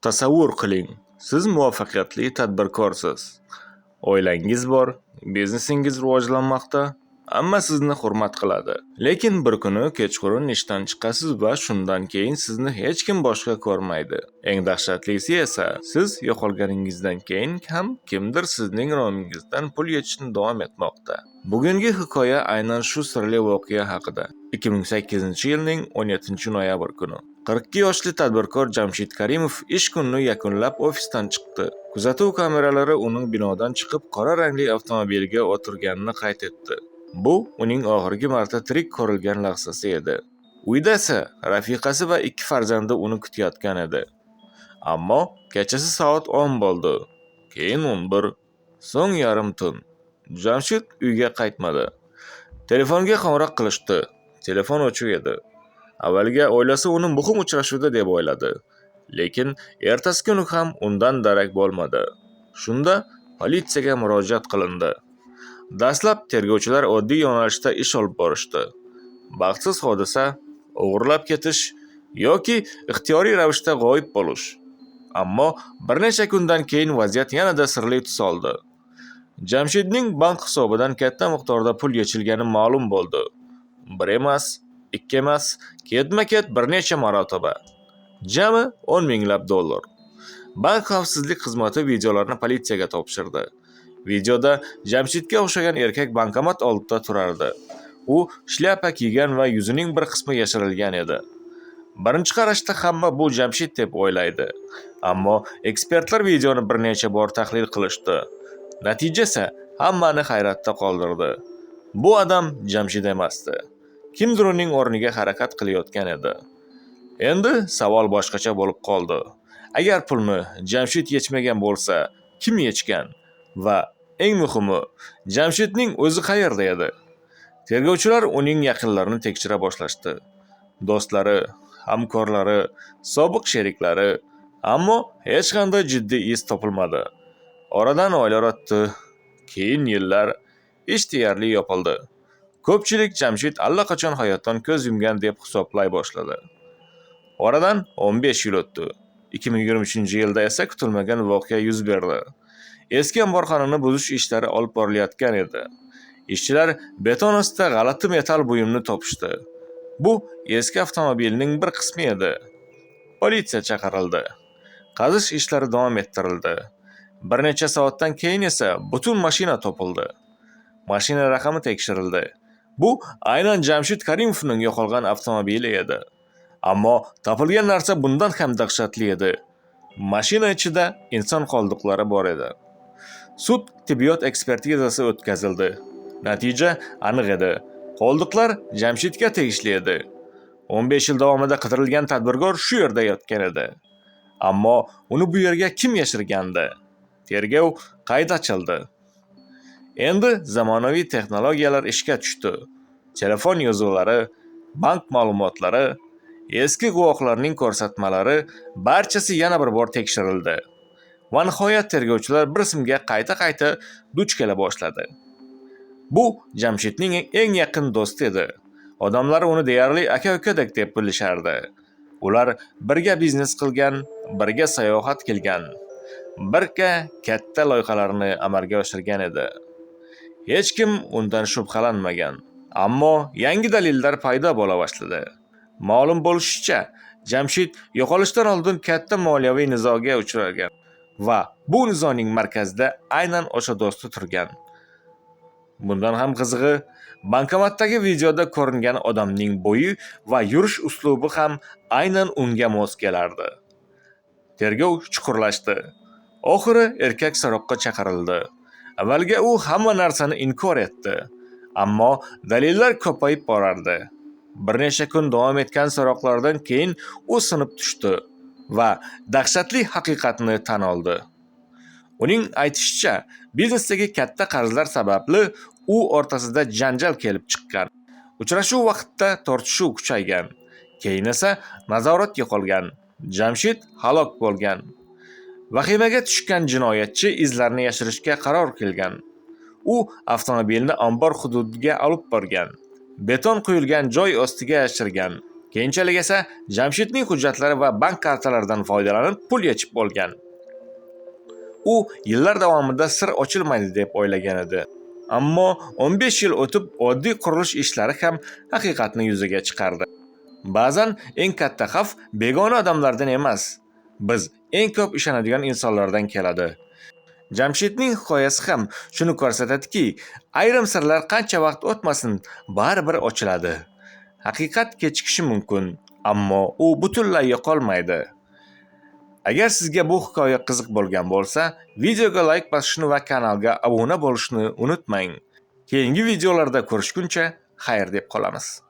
Tasavvur qiling, siz muvaffaqiyatli tadbirkorsiz. Oilangiz bor, biznesingiz rivojlanmoqda, hamma sizni hurmat qiladi. Lekin bir kuni kechqurun ishdan chiqasiz va shundan keyin sizni hech kim boshqa ko'rmaydi. Eng dahshatlisi esa, siz yo'qolganingizdan keyin ham kimdir sizning nomingizdan pul yechishni davom etmoqda. Bugungi hikoya aynan shu sirli voqea haqida. 2008-yilning 17-noyabr kuni 42 yoshli tadbirkor Jamshid Karimov ish kunini yakunlab ofisdan chiqdi. Kuzatuv kameralari uning binodan chiqib qora rangli avtomobilga o'tirganini qayd etdi. Bu uning oxirgi marta tirik ko'rilgan lahzasi edi. Uyda esa rafiqasi va 2 farzandi uni kutayotgan edi. Ammo kechasi soat 10 bo'ldi. Keyin 11, so'ng yarim tun. Jamshid uyga qaytmadi. Telefonga qo'ng'iroq qilishdi. Telefon o'chiq edi. Avvaliga oilasi uni muhim uchrashuvda deb o'yladi. Lekin ertasi kuni ham undan darak bo'lmadi. Shunda politsiyaga murojaat qilindi. Dastlab tergovchilar oddiy yo'nalishda ish olib borishdi. Baxtsiz hodisa o'g'irlab ketish yoki ixtiyoriy ravishda g'oyib bo'lish. Ammo bir necha kundan keyin vaziyat yanada sirli tus oldi. Jamshidning bank hisobidan katta miqdorda pul yechilgani ma'lum bo'ldi. Bir emas, 2 emas, ketma-ket bir necha marotaba. Jami 10 minglab dollar. Bank xavfsizlik xizmati videolarni politsiyaga topshirdi. Videoda Jamshidga o'xshagan erkak bankomat oldida turardi. U shlyapa kiygan va yuzining bir qismi yashirilgan edi. Birinchi qarashda hamma bu Jamshid deb o'ylaydi. Ammo ekspertlar videoni bir necha bor tahlil qilishdi. Natija esa hammani hayratda qoldirdi. Bu odam Jamshid emasdi. Kimdir uning o'rniga harakat qilayotgan edi. Endi savol boshqacha bo'lib qoldi. Agar pulni Jamshid yechmagan bo'lsa, kim yechgan? Va eng muhimi, Jamshidning o'zi qayerda edi? Tergovchilar uning yaqinlarini tekshira boshlashdi. Do'stlari, hamkorlari, sobiq sheriklari, ammo hech qanday jiddiy iz topilmadi. Oradan oylar o'tdi, keyin yillar, ish deyarli yopildi. Ko'pchilik Jamshid allaqachon hayotdan ko'z yumgan deb hisoblay boshladi. Oradan 15 yil o'tdi. 2023-yilda esa kutilmagan voqea yuz berdi. Eski omborxonani buzish ishlari olib borilayotgan edi. Ishchilar beton ostida g'alati metall buyumni topishdi. Bu eski avtomobilning bir qismi edi. Politsiya chaqirildi. Qazish ishlari davom ettirildi. Bir necha soatdan keyin esa butun mashina topildi. Mashina raqami tekshirildi. Bu aynan Jamshid Karimovning yo'qolgan avtomobili edi. Ammo topilgan narsa bundan ham dahshatli edi. Mashina ichida inson qoldiqlari bor edi. Sud tibbiyot ekspertizasi o'tkazildi. Natija aniq edi. Qoldiqlar Jamshidga tegishli edi. 15 yil davomida qidirilgan tadbirkor shu yerda yotgan edi. Ammo uni bu yerga kim yashirgandi? Tergov qayta ochildi. Endi zamonaviy texnologiyalar ishga tushdi. Telefon yozuvlari, bank ma'lumotlari, eski guvohlarning ko'rsatmalari barchasi yana bir bor tekshirildi. Va nihoyat tergovchilar bir ismga qayta duch kela boshladi. Bu Jamshidning eng yaqin do'sti edi. Odamlar uni deyarli aka-ukadek deb bilishardi. Ular birga biznes qilgan, birga sayohat qilgan, birga katta loyihalarni amalga oshirgan edi. Hech kim undan shubhalanmagan. Ammo yangi dalillar paydo bo'la boshladi. Ma'lum bo'lishicha, Jamshid yo'qolishdan oldin katta moliyaviy nizoga uchragan va bu nizoning markazida aynan o'sha do'sti turgan. Bundan ham qizig'i, bankomatdagi videoda ko'ringan odamning bo'yi va yurish uslubi ham aynan unga mos kelardi. Tergov chuqurlashdi. Oxiri erkak so'roqqa chaqirildi. Avvaliga u hamma narsani inkor etdi. Ammo dalillar ko'payib borardi. Bir necha kun davom etgan so'roqlardan keyin u sinib tushdi va dahshatli haqiqatni tan oldi. Uning aytishicha, biznesdagi katta qarzlar sababli u o'rtasida janjal kelib chiqqan. Uchrashuv vaqtida tortishuv kuchaygan. Keyin esa nazorat yo'qolgan. Jamshid halok bo'lgan. Vahimaga tushgan jinoyatchi izlarni yashirishga qaror qilgan. U avtomobilni ombor hududiga olib borgan. Beton quyilgan joy ostiga yashirgan Keyinchalik esa Jamshidning hujjatlari va bank kartalaridan foydalanib pul yechib olgan. U yillar davomida sir ochilmaydi deb o'ylagan edi. Ammo 15 yil o'tib oddiy qurilish ishlari ham haqiqatni yuzaga chiqardi. Ba'zan eng katta xavf begona odamlardan emas, biz eng ko'p ishonadigan insonlardan keladi. Jamshidning hikoyasi ham shuni ko'rsatadiki, ayrim sirlar qancha vaqt o'tmasin, baribir ochiladi. Haqiqat kechikishi mumkin, ammo u butunlay yo'qolmaydi. Agar sizga bu hikoya qiziq bo'lgan bo'lsa, videoga like bosishni va kanalga obuna bo'lishni unutmang. Keyingi videolarda ko'rishguncha xayr deb qolamiz.